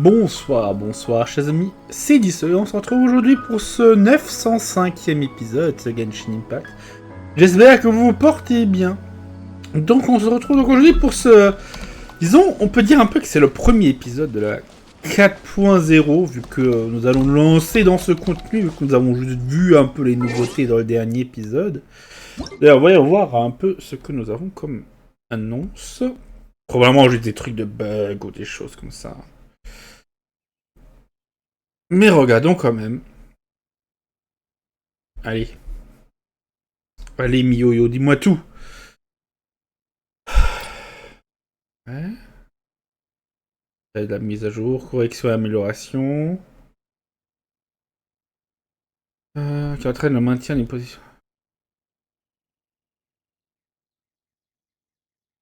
Bonsoir chers amis, c'est Deaso et on se retrouve aujourd'hui pour ce 905e épisode de Genshin Impact. J'espère que vous vous portez bien. Donc on se retrouve aujourd'hui pour ce... Disons, on peut dire un peu que c'est le premier épisode de la 4.0, vu que nous allons lancer dans ce contenu, vu que nous avons juste vu un peu les nouveautés dans le dernier épisode. D'ailleurs, on va voir un peu ce que nous avons comme annonce. Probablement juste des trucs de bugs ou des choses comme ça. Mais regardons quand même. Allez. Allez, Miyoyo, dis-moi tout. Ouais. De la mise à jour, correction et amélioration. Qui entraîne le maintien d'une position.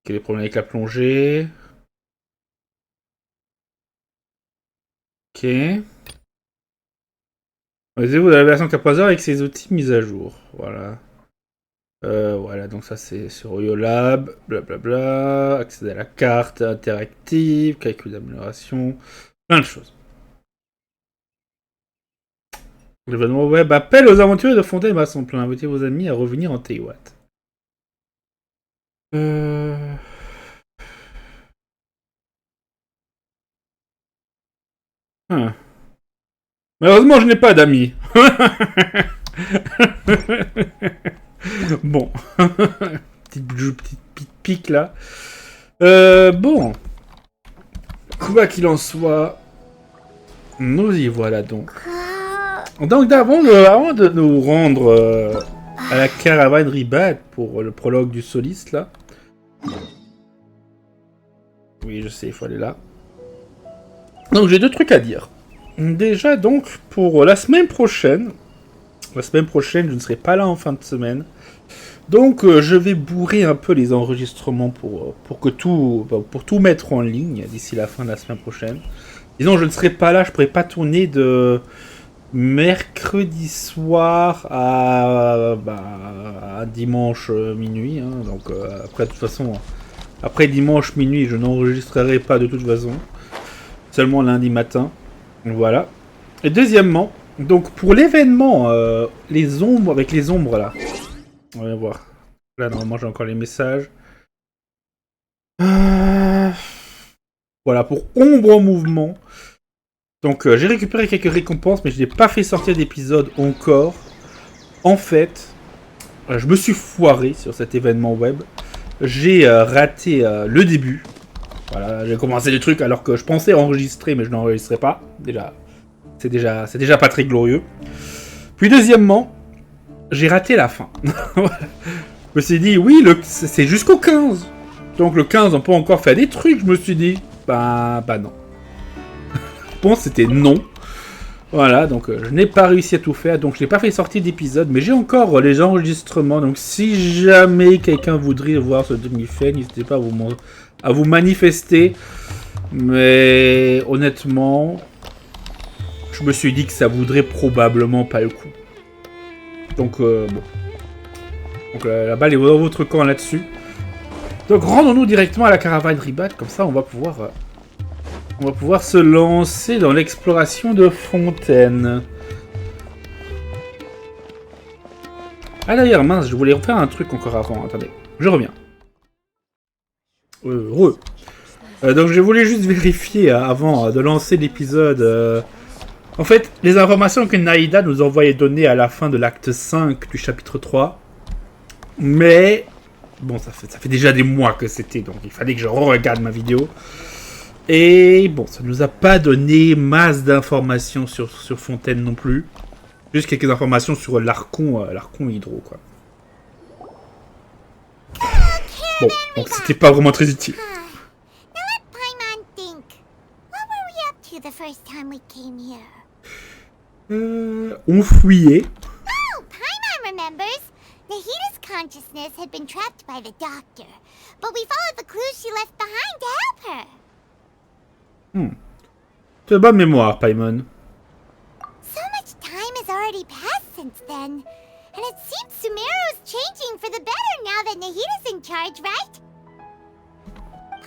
Quel est le problème avec la plongée? Ok. Vous la version 4.0 avec ses outils mis à jour. Voilà. Voilà, donc ça c'est sur YoLab, blablabla, accéder à la carte interactive, calcul d'amélioration, plein de choses. L'événement web appelle aux aventuriers de Fontaine à son plein, invitez vos amis à revenir en Taïwan. Malheureusement, je n'ai pas d'amis. Bon. petite pique là. Bon. Quoi qu'il en soit, nous y voilà donc. Donc avant de nous rendre à la caravane Ribat pour le prologue du soliste là. Oui, je sais, il faut aller là. Donc j'ai deux trucs à dire. Déjà donc pour la semaine prochaine. La semaine prochaine, je ne serai pas là en fin de semaine. Donc je vais bourrer un peu les enregistrements pour tout mettre en ligne d'ici la fin de la semaine prochaine. Disons, je ne serai pas là, je ne pourrai pas tourner de mercredi soir à dimanche minuit. Hein. Donc après, de toute façon, après dimanche minuit, je n'enregistrerai pas de toute façon. Seulement lundi matin. Voilà. Et deuxièmement, donc pour l'événement, les ombres, avec les ombres là. On va voir. Là, normalement, j'ai encore les messages. Voilà, pour ombre en mouvement. Donc, j'ai récupéré quelques récompenses, mais je n'ai pas fait sortir d'épisode encore. En fait, je me suis foiré sur cet événement web. J'ai raté le début. Voilà, j'ai commencé des trucs alors que je pensais enregistrer, mais je n'enregistrais pas. C'est déjà pas très glorieux. Puis deuxièmement, j'ai raté la fin. Je me suis dit, oui, c'est jusqu'au 15. Donc le 15, on peut encore faire des trucs, je me suis dit. Bah non. Je pense que c'était non. Voilà, donc je n'ai pas réussi à tout faire, donc je n'ai pas fait sortir d'épisode, mais j'ai encore les enregistrements, donc si jamais quelqu'un voudrait voir ce demi-fait, n'hésitez pas à vous manifester. Mais honnêtement, je me suis dit que ça voudrait probablement pas le coup. Donc bon. Donc la balle est dans votre camp là-dessus. Donc rendons-nous directement à la caravane Ribat, comme ça on va pouvoir se lancer dans l'exploration de Fontaine. Ah d'ailleurs mince, je voulais refaire un truc encore avant, attendez, je reviens. Donc je voulais juste vérifier avant de lancer l'épisode. En fait, les informations que Naïda nous envoyait donner à la fin de l'acte 5 du chapitre 3. Mais, bon, ça fait déjà des mois que c'était, donc il fallait que je re-regarde ma vidéo. Et bon, ça nous a pas donné masse d'informations sur Fontaine non plus. Juste quelques informations sur l'Archon Hydro, quoi. Bon, donc c'était pas vraiment très utile. On fouillait. Oh, Paimon remembers. Nahida's consciousness had been trapped by the doctor, but we followed the clues she left behind to help her. Tu as bonne mémoire, Paimon. So much time has already passed since then, and it seems Sumeru's changing for the better now that Nahida's in charge, right?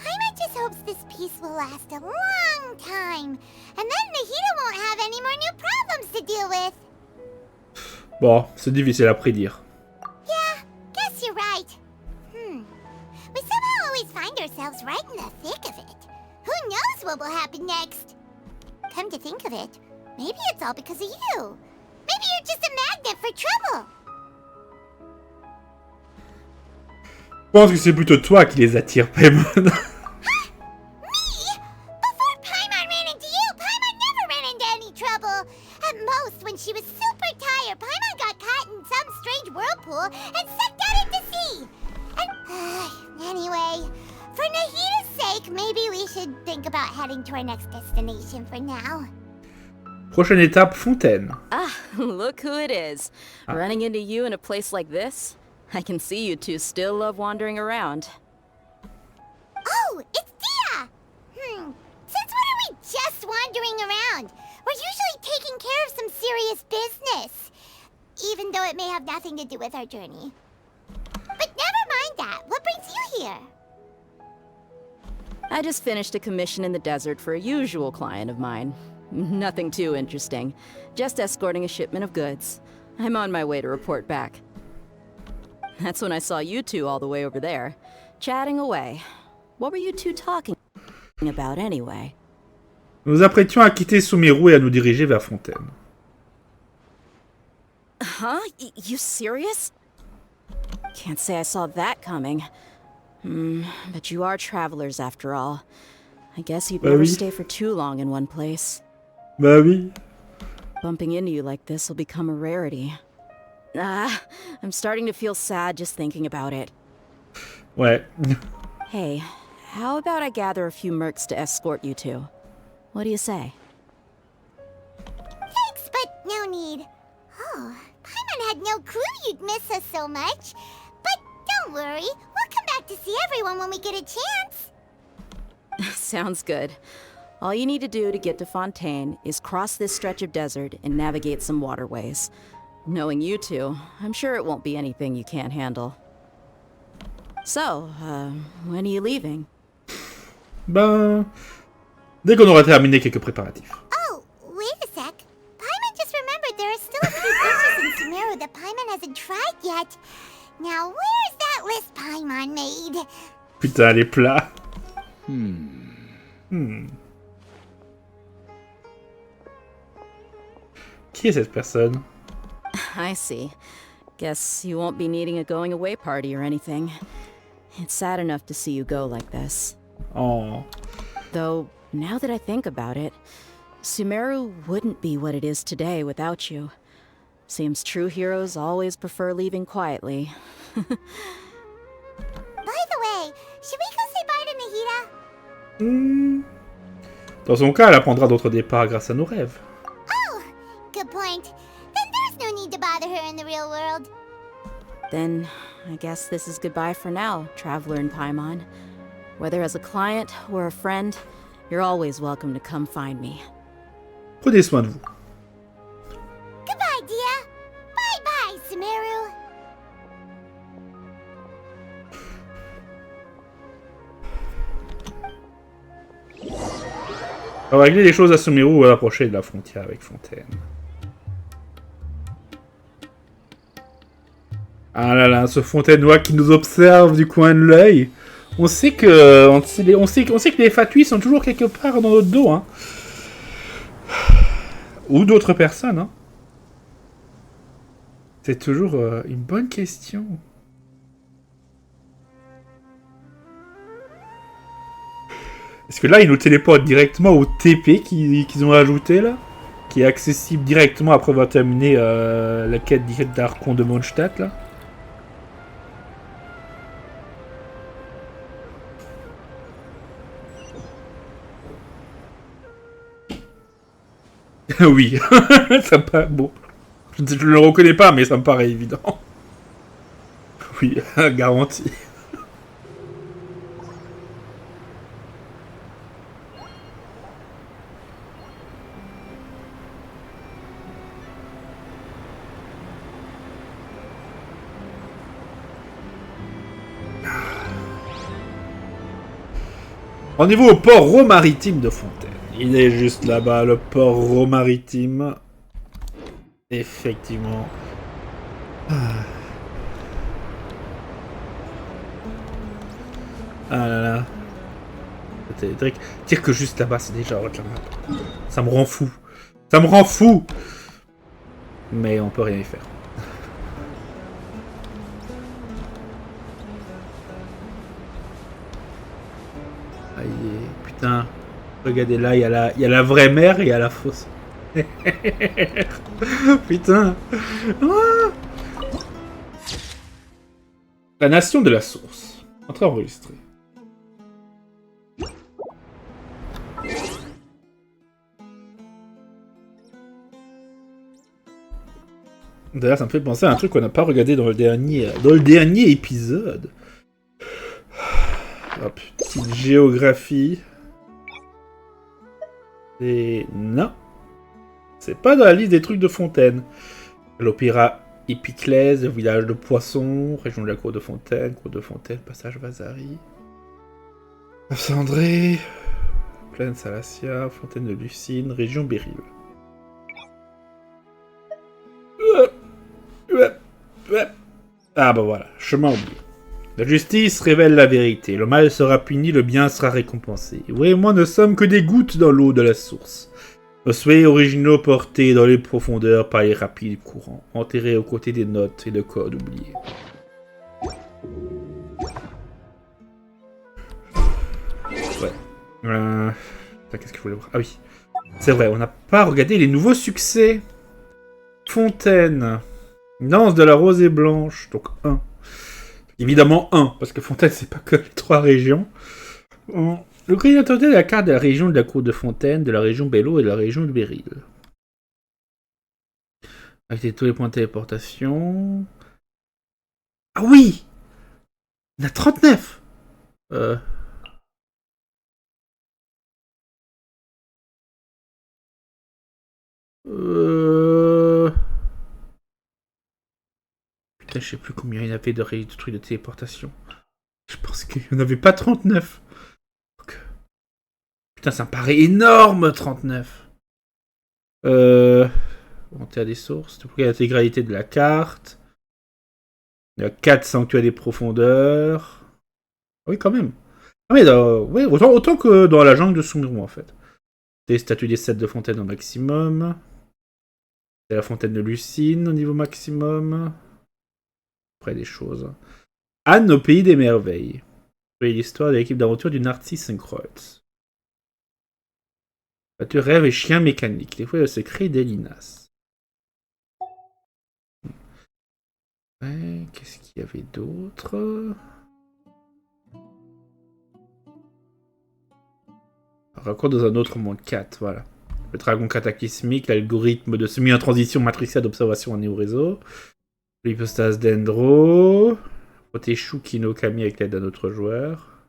Paimon just hopes this peace will last a long time, and then Nahida won't have any more new problems to deal with. Bon, c'est difficile à prédire. Yeah, guess you're right. We somehow always find ourselves right in the thick of it. Who knows what will happen next? Come to think of it, maybe it's all because of you. Maybe you're just a magnet for trouble. Je pense que c'est plutôt toi qui les attire, Paimon. Me? Before Paimon ran into you, Paimon never ran into any trouble. At most, when she was super tired, Paimon got caught in some strange whirlpool and sucked out into sea. And anyway, for Nahida's sake, maybe we should think about heading to our next destination for now. Prochaine étape, Fontaine. Ah, look who it is. Running into you in a place like this? I can see you two still love wandering around. Oh, it's Dia! Since when are we just wandering around? We're usually taking care of some serious business. Even though it may have nothing to do with our journey. But never mind that. What brings you here? I just finished a commission in the desert for a usual client of mine. Nothing too interesting. Just escorting a shipment of goods. I'm on my way to report back. That's when I saw you two all the way over there, chatting away. What were you two talking about anyway? Nous nous apprêtions à quitter Sumeru et à nous diriger vers Fontaine. Huh? You serious? Can't say I saw that coming. But you are travelers after all. I guess you'd never stay for too long in one place. Bah oui. Bumping into you like this will become a rarity. I'm starting to feel sad just thinking about it. Ouais. Hey, how about I gather a few mercs to escort you two? What do you say? Thanks, but no need. Oh, Paimon had no clue you'd miss us so much. But don't worry, we'll come back to see everyone when we get a chance. Sounds good. All you need to do to get to Fontaine is cross this stretch of desert and navigate some waterways. Knowing you two, I'm sure it won't be anything you can't handle. So, when are you leaving? Ben, dès qu'on aura terminé quelques préparatifs. Oh, wait a sec. Paimon just remembered there are still a few dishes in Sumeru that Paimon hasn't tried yet. Now, where's that list Paimon made? Putain, les plats. Qui est cette personne? I see. Guess you won't be needing a going away party or anything. It's sad enough to see you go like this. Oh. Though, now that I think about it, Sumeru wouldn't be what it is today without you. Seems true heroes always prefer leaving quietly. By the way, should we go say bye to Nahida? Dans son cas, elle apprendra d'autres départs grâce à nos rêves. Oh, good point. Then there's no need to bother her in the real world. Then, I guess this is goodbye for now, Traveler in Paimon. Whether as a client or a friend, you're always welcome to come find me. Prenez soin de vous. Goodbye, Dia. Bye-bye, Sumeru. On va régler les choses à Sumeru ou à approcher de la frontière avec Fontaine. Ah là là, ce Fontainois qui nous observe du coin de l'œil. On sait que les fatuis sont toujours quelque part dans notre dos, hein. Ou d'autres personnes, hein. C'est toujours une bonne question. Est-ce que là, ils nous téléportent directement au TP qu'ils ont ajouté, là? Qui est accessible directement après avoir terminé la quête d'Archon de Mondstadt, là? Oui, ça me paraît... Bon, je ne le reconnais pas, mais ça me paraît évident. Oui, garanti. Rendez-vous au port maritime de Fontaine. Il est juste là-bas, le port maritime. Effectivement. Ah là là. Dire que juste là-bas, c'est déjà autre chose. Ça me rend fou. Ça me rend fou. Mais on peut rien y faire. Aïe, putain. Regardez là, il y a la vraie mer et il y a la fausse. Putain. Ah. La nation de la source. Entrée enregistrée. D'ailleurs, ça me fait penser à un truc qu'on n'a pas regardé dans le dernier épisode. Hop, petite géographie. Et non. C'est pas dans la liste des trucs de Fontaine. L'opéra Épiclèse, le village de Poisson, région de la Cour de Fontaine, passage Vasari. Cendré, plaine Salacia, Fontaine de Lucine, région Béryl. Ah bah voilà, chemin oublié. La justice révèle la vérité, le mal sera puni, le bien sera récompensé. Vous et moi ne sommes que des gouttes dans l'eau de la source. Nos souhaits originaux portés dans les profondeurs par les rapides courants, enterrés aux côtés des notes et de codes oubliés. Ouais. Qu'est-ce que je voulais voir? Ah oui. C'est vrai, on n'a pas regardé les nouveaux succès. Fontaine. Danse de la rosée blanche. Donc 1. Évidemment 1, parce que Fontaine, c'est pas que les 3 régions. Le coordinateur de la carte de la région de la Cour de Fontaine, de la région Bello et de la région de Béryl. Avec tous les points de téléportation. Ah oui! On a 39! Putain, je sais plus combien il y avait de trucs de téléportation. Je pense qu'il n'y en avait pas 39. Putain, ça me paraît énorme, 39. Monter à des sources. Pour l'intégralité de la carte. Il y a 4 sanctuaires des profondeurs. Oui, quand même. Ah oui, oui autant que dans la jungle de Sumeru, en fait. Des statues des 7 de Fontaine au maximum. C'est la fontaine de Lucine au niveau maximum. Après des choses. Anne au pays des merveilles. Oui, l'histoire de l'équipe d'aventure du Narcissenkreuz. Tu rêves et chien mécanique. Des fois, le secret d'Elinas. Ouais, qu'est-ce qu'il y avait d'autre? Raconte dans un autre monde 4, voilà. Le dragon cataclysmique, l'algorithme de semi-intransition matricielle d'observation en néo-réseau. L'hypostase d'Endro. Protechou Kino Kami avec l'aide d'un autre joueur.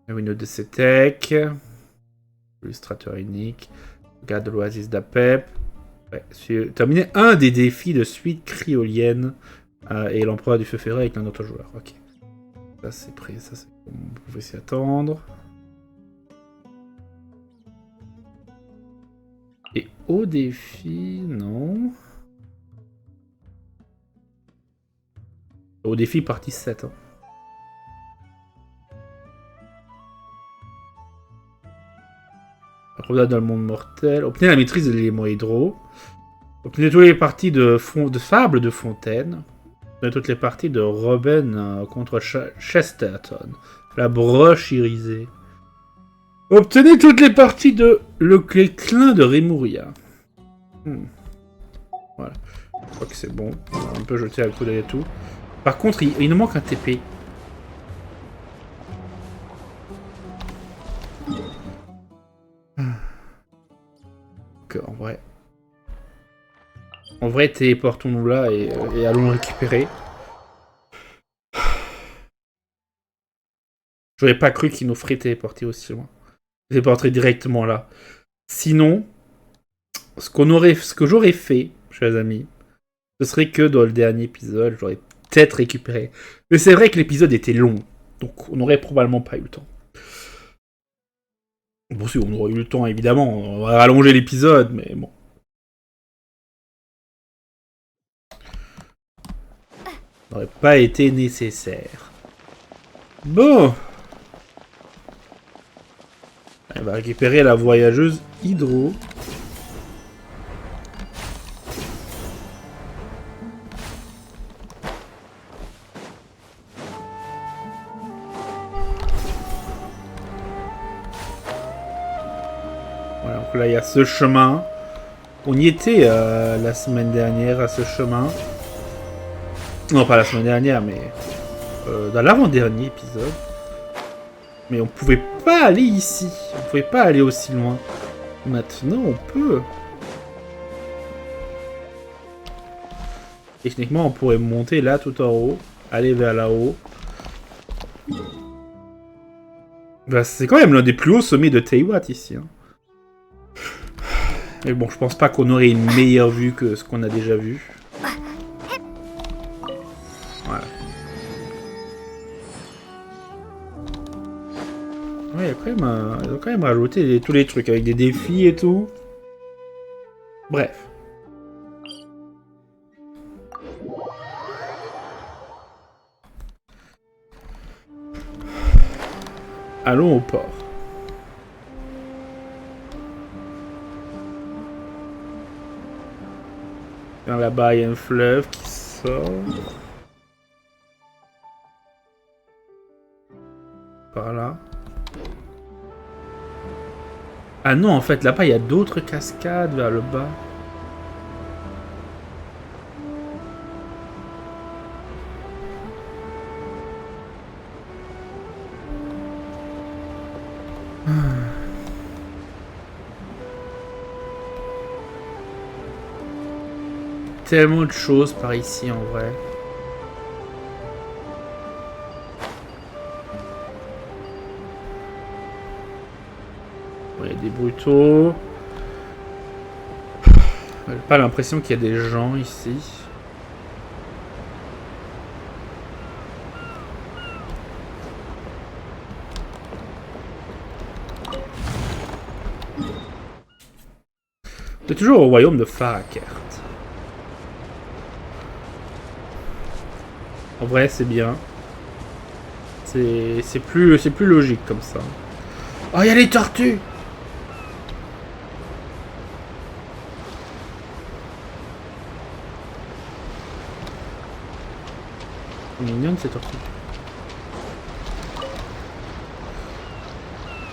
La window de Cetek. Illustrateur unique. Garde de l'oasis d'Apep. Ouais, terminé un des défis de suite cryolienne et l'empereur du feu ferré avec un autre joueur. Ok. Ça c'est prêt, ça c'est bon, on pouvait s'y attendre. Et au défi, non. Au défi partie 7. Hein. Promenade dans le monde mortel. Obtenez la maîtrise de l'élément hydro. Obtenez toutes les parties de Fable de Fontaine. Obtenez toutes les parties de Robin contre Chesterton. La broche irisée. Obtenez toutes les parties de Le Clin de Rémouria. Voilà. Je crois que c'est bon. On peut jeter un coup d'œil à tout. Par contre, il nous manque un TP. En vrai. En vrai, téléportons-nous là et allons le récupérer. J'aurais pas cru qu'il nous ferait téléporter aussi loin. Téléporter directement là. Sinon, ce que j'aurais fait, chers amis, ce serait que dans le dernier épisode, j'aurais peut-être récupéré. Mais c'est vrai que l'épisode était long, donc on n'aurait probablement pas eu le temps. Bon, si on aurait eu le temps, évidemment, on va rallonger l'épisode, mais bon. Ça n'aurait pas été nécessaire. Bon. Elle va récupérer la voyageuse Hydro. Voilà, donc là il y a ce chemin. On y était la semaine dernière à ce chemin. Non, pas la semaine dernière, mais dans l'avant-dernier épisode. Mais on pouvait pas aller ici. On pouvait pas aller aussi loin. Maintenant, on peut. Techniquement, on pourrait monter là tout en haut. Aller vers là-haut. Bah, c'est quand même l'un des plus hauts sommets de Teiwat ici. Hein. Mais bon, je pense pas qu'on aurait une meilleure vue que ce qu'on a déjà vu. Voilà. Ouais, ils ont quand même rajouté tous les trucs avec des défis et tout. Bref. Allons au port. Là-bas, il y a un fleuve qui sort. Par là. Ah non, en fait, là-bas, il y a d'autres cascades vers le bas. Tellement de choses par ici, en vrai. Il y a des brutaux. J'ai pas l'impression qu'il y a des gens ici. C'est toujours au royaume de Farakert. En vrai, c'est bien. C'est plus logique comme ça. Oh, il y a les tortues! Mignonne ces tortues.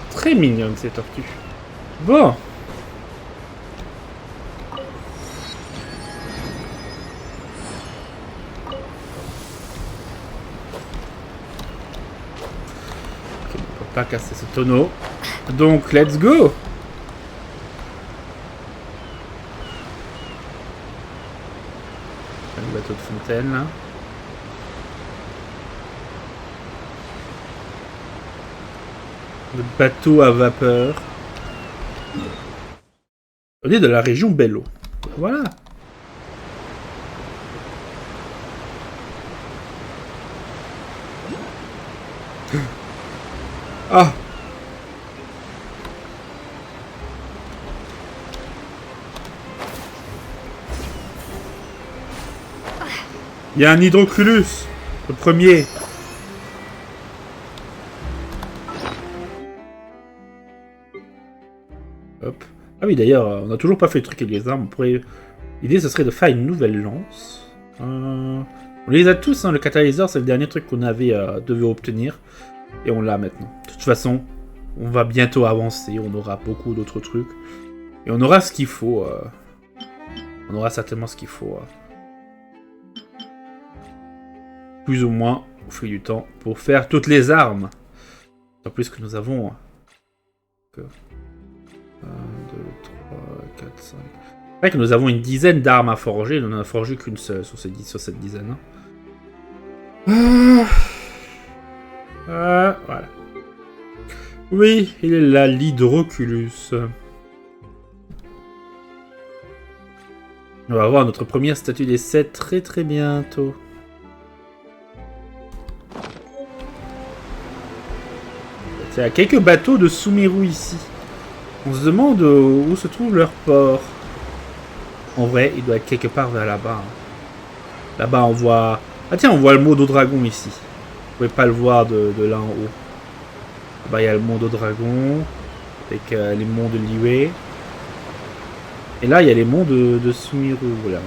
Très mignonne ces tortues. Bon. Pas casser ce tonneau. Donc, let's go! Le bateau de Fontaine, là. Le bateau à vapeur. On est de la région Bello. Voilà. Ah! Il y a un hydroculus, le premier. Hop. Ah oui, d'ailleurs, on n'a toujours pas fait le truc avec les armes. L'idée, ce serait de faire une nouvelle lance. On les a tous, hein. Le catalyseur, c'est le dernier truc qu'on devait obtenir. Et on l'a maintenant. De toute façon, on va bientôt avancer. On aura beaucoup d'autres trucs. Et on aura ce qu'il faut. On aura certainement ce qu'il faut. Plus ou moins au fil du temps. Pour faire toutes les armes. En plus que nous avons... 1, 2, 3, 4, 5... C'est vrai que nous avons une dizaine d'armes à forger. On n'en a forgé qu'une seule sur cette dizaine. Voilà. Oui, il est là, l'hydroculus. On va avoir notre première statue d'essai très très bientôt. Il y a quelques bateaux de Sumeru ici. On se demande où se trouve leur port. En vrai, il doit être quelque part vers là-bas. Là-bas, on voit... Ah tiens, on voit le mot d'eau dragon ici. Vous pouvez pas le voir de là en haut. Là-bas, il y a le mont d'eau dragon. Avec les monts de Liyue. Et là, il y a les monts de Sumeru. Voilà.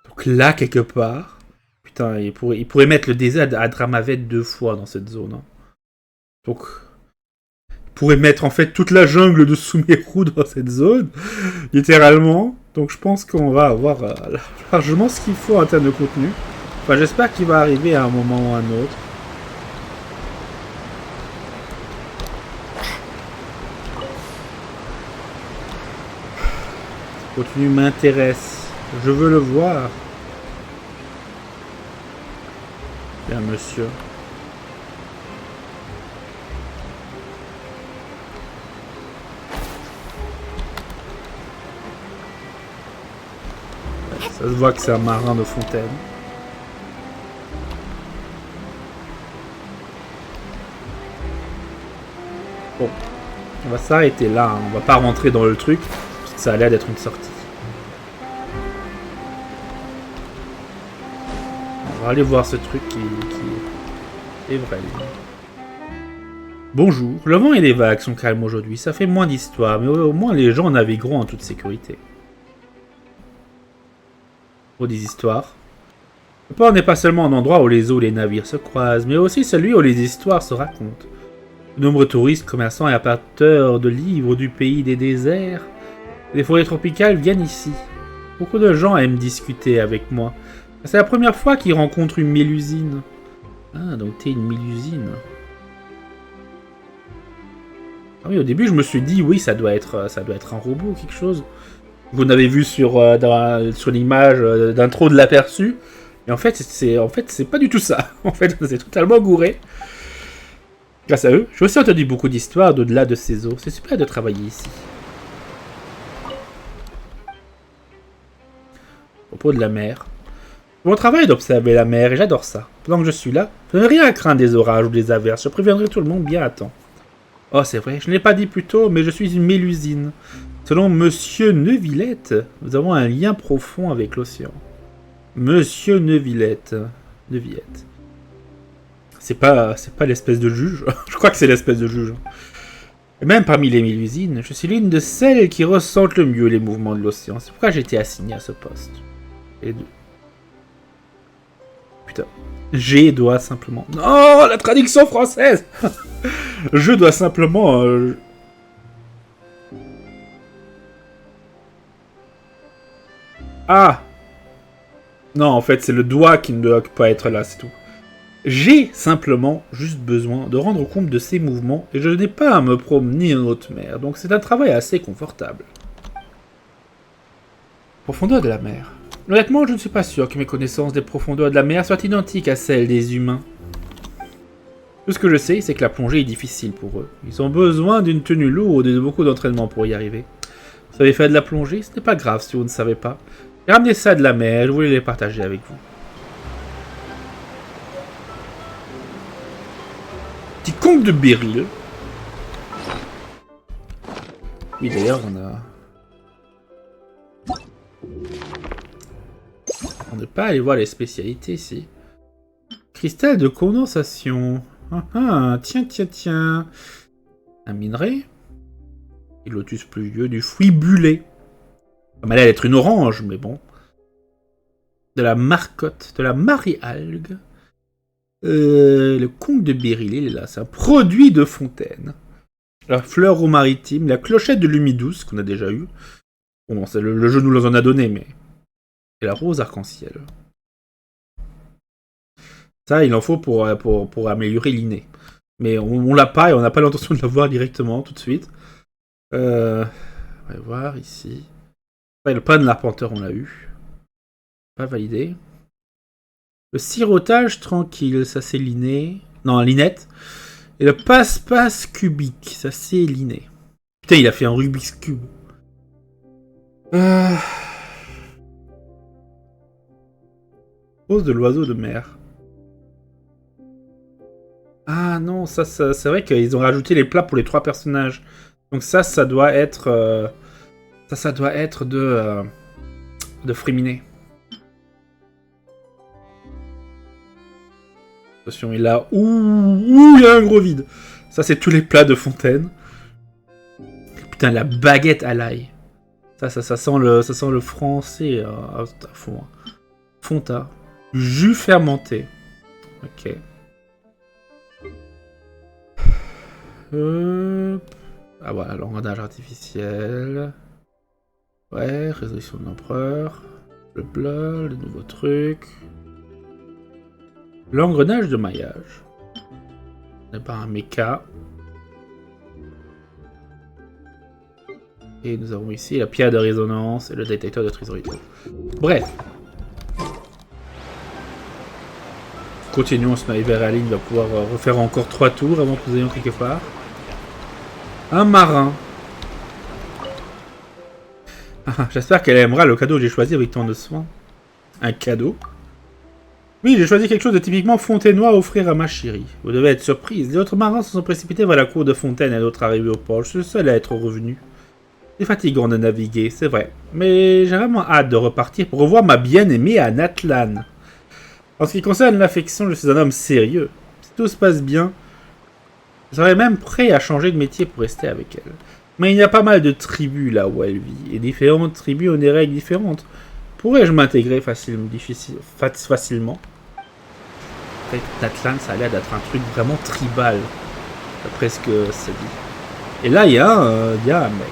Donc là, quelque part... Putain, il pourrait mettre le désert à Dramavet 2 fois dans cette zone. Hein. Donc... Il pourrait mettre en fait toute la jungle de Sumeru dans cette zone. Littéralement. Donc je pense qu'on va avoir largement ce qu'il faut en termes de contenu. Enfin, j'espère qu'il va arriver à un moment ou à un autre. Ce contenu m'intéresse. Je veux le voir. Bien, monsieur. Ça se voit que c'est un marin de Fontaine. Bon, on va s'arrêter là, hein. On va pas rentrer dans le truc, parce que ça a l'air d'être une sortie. On va aller voir ce truc qui est vrai. Bonjour, le vent et les vagues sont calmes aujourd'hui, ça fait moins d'histoire, mais au moins les gens navigueront en toute sécurité. Pour des histoires. Le port n'est pas seulement un endroit où les eaux et les navires se croisent, mais aussi celui où les histoires se racontent. De nombreux touristes, commerçants et apporteurs de livres du pays des déserts, des forêts tropicales viennent ici. Beaucoup de gens aiment discuter avec moi. C'est la première fois qu'ils rencontrent une mélusine. Ah, donc t'es une mélusine. Ah oui, au début je me suis dit, oui, ça doit être un robot ou quelque chose. Vous l'avez vu sur l'image d'intro de l'aperçu. Et en fait, c'est pas du tout ça. En fait, c'est totalement gouré. Grâce à eux, j'ai aussi entendu beaucoup d'histoires d'au-delà de ces eaux. C'est super de travailler ici. Au propos de la mer. Mon travail est d'observer la mer et j'adore ça. Pendant que je suis là, je n'ai rien à craindre des orages ou des averses. Je préviendrai tout le monde bien à temps. Oh, c'est vrai, je ne l'ai pas dit plus tôt, mais je suis une mélusine. Selon Monsieur Neuvillette, nous avons un lien profond avec l'océan. Monsieur Neuvillette. Neuvillette. C'est pas l'espèce de juge. Je crois que c'est l'espèce de juge. Et même parmi les mélusines, je suis l'une de celles qui ressentent le mieux les mouvements de l'océan. C'est pourquoi j'ai été assigné à ce poste. Et deux. Putain. G doit simplement... Non, la traduction française. Je dois simplement... Ah. Non, en fait, c'est le doigt qui ne doit pas être là, c'est tout. J'ai simplement juste besoin de rendre compte de ces mouvements et je n'ai pas à me promener en haute mer, donc c'est un travail assez confortable. Profondeur de la mer. Honnêtement, je ne suis pas sûr que mes connaissances des profondeurs de la mer soient identiques à celles des humains. Tout ce que je sais, c'est que la plongée est difficile pour eux. Ils ont besoin d'une tenue lourde et de beaucoup d'entraînement pour y arriver. Vous savez faire de la plongée? Ce n'est pas grave si vous ne savez pas. J'ai ramené ça de la mer, je voulais les partager avec vous. Petit conte de Beryl. Oui, d'ailleurs, on n'est pas allé voir les spécialités ici. Cristal de condensation. Tiens. Un minerai. Et lotus pluvieux, du fruit bulé. Ça m'a l'air d'être une orange, mais bon. De la marcotte, de la marie-algue. Le conte de Beryl, il est là. C'est un produit de Fontaine. La fleur au maritime, la clochette de l'humidouce, qu'on a déjà eu. Bon, le jeu nous en a donné, mais... Et la rose arc-en-ciel. Ça, il en faut pour améliorer l'inné. Mais on l'a pas et on n'a pas l'intention de l'avoir directement, tout de suite. On va voir ici. Le pain de l'arpenteur, on l'a eu. Pas validé. Le sirotage tranquille, ça c'est l'inné. Non, l'inette. Et le passe-passe cubique, ça c'est l'inné. Putain, il a fait un Rubik's Cube. Pose de l'oiseau de mer. Ah non, ça c'est vrai qu'ils ont rajouté les plats pour les 3 personnages. Donc ça doit être... ça doit être de Fréminet. Attention, il a... Ouh, il y a un gros vide. Ça, c'est tous les plats de Fontaine. Putain, la baguette à l'ail. Ça sent le français à fond. Fonta. Jus fermenté. Ok. Ah voilà, l'engrenage artificiel. Ouais, résolution de l'empereur. Le plat, le nouveau truc. L'engrenage de maillage. n'est pas un méca. Et nous avons ici la pierre de résonance et le détecteur de trésorerie. Bref. Continuons, sinon Everalyn va pouvoir refaire encore 3 tours avant que nous ayons quelque part. Un marin. J'espère qu'elle aimera le cadeau que j'ai choisi avec tant de soin. Un cadeau? Oui, j'ai choisi quelque chose de typiquement fontainois à offrir à ma chérie. Vous devez être surprise. Les autres marins se sont précipités vers la cour de Fontaine et d'autres arrivés au port. Je suis le seul à être revenu. C'est fatigant de naviguer, c'est vrai. Mais j'ai vraiment hâte de repartir pour revoir ma bien-aimée à Natlan. En ce qui concerne l'affection, je suis un homme sérieux. Si tout se passe bien, je serais même prêt à changer de métier pour rester avec elle. Mais il y a pas mal de tribus là où elle vit, et différentes tribus ont des règles différentes. Pourrais-je m'intégrer facilement? Peut-être Natlan, ça a l'air d'être un truc vraiment tribal, d'après ce que ça dit. Et là, il y a un mec.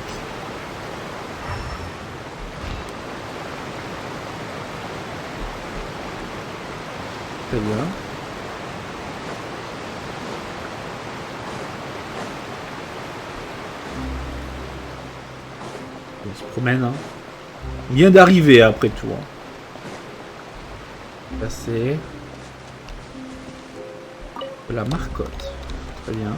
Très bien. Il se promène, hein. Il vient d'arriver après tout. Hein. Passer. La marcotte. Très bien.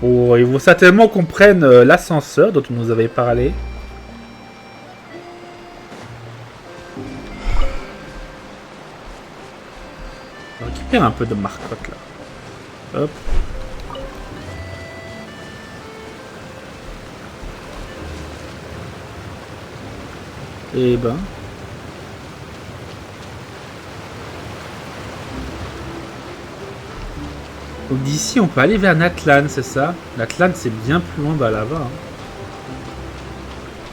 Oh, il faut certainement qu'on prenne l'ascenseur dont on nous avait parlé. On va récupérer un peu de marcotte là. Hop. Et ben. Donc d'ici, on peut aller vers Natlan, c'est ça? Natlan, c'est bien plus loin là-bas. Hein.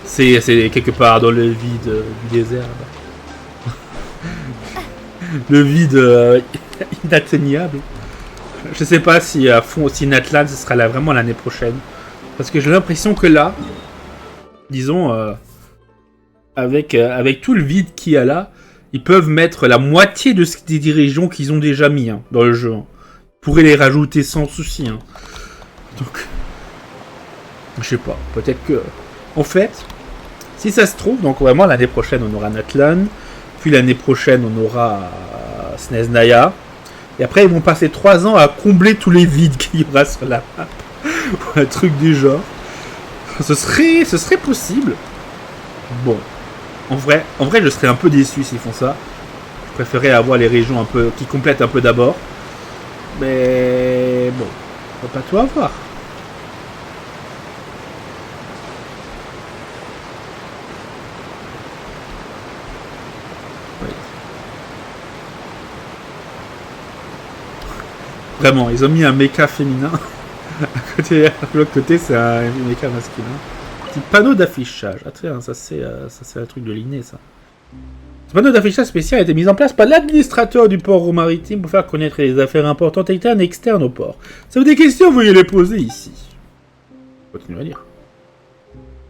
C'est quelque part dans le vide du désert. Le vide inatteignable. Je sais pas si si Natlan, ce sera là vraiment l'année prochaine. Parce que j'ai l'impression que là, disons, avec tout le vide qu'il y a là, ils peuvent mettre la moitié des régions qu'ils ont déjà mis hein, dans le jeu. Hein. Pourrait les rajouter sans souci. Hein. Donc, je sais pas. Peut-être que, en fait, si ça se trouve, donc vraiment l'année prochaine on aura Natlan, puis l'année prochaine on aura Sneznaya, et après ils vont passer 3 ans à combler tous les vides qu'il y aura sur la map, ou un truc du genre. Ce serait possible. Bon, en vrai, je serais un peu déçu s'ils font ça. Je préférerais avoir les régions un peu qui complètent un peu d'abord. Mais bon, on va pas tout avoir. Oui. Vraiment, ils ont mis un méca féminin. De l'autre côté, c'est un méca masculin. Petit panneau d'affichage. Ah tiens, ça c'est un truc de l'inné, ça. Ce panneau d'affichage spécial a été mis en place par l'administrateur du port maritime pour faire connaître les affaires importantes internes et externes au port. Si vous avez des questions, veuillez les poser ici. Continuez à lire.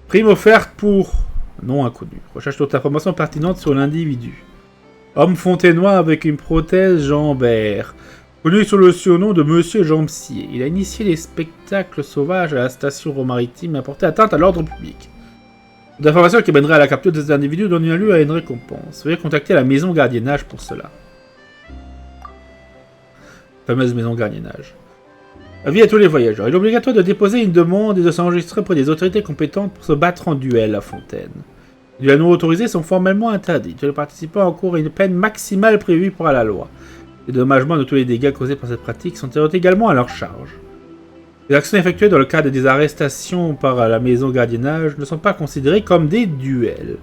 Prime offerte pour non inconnu. Recherche toute information pertinente sur l'individu. Homme fontainois avec une prothèse jambaire. Connu sous le surnom de Monsieur Jambesier. Il a initié les spectacles sauvages à la station maritime et a porté atteinte à l'ordre public. D'informations qui mèneraient à la capture de ces individus donnent lieu à une récompense. Veuillez contacter la maison gardiennage pour cela. Fameuse maison gardiennage. Avis à tous les voyageurs. Il est obligatoire de déposer une demande et de s'enregistrer auprès des autorités compétentes pour se battre en duel à Fontaine. Les duels non autorisés sont formellement interdits. Tous les participants encourent une peine maximale prévue par la loi. Les dédommagements de tous les dégâts causés par cette pratique sont également à leur charge. Les actions effectuées dans le cadre des arrestations par la maison gardiennage ne sont pas considérées comme des duels.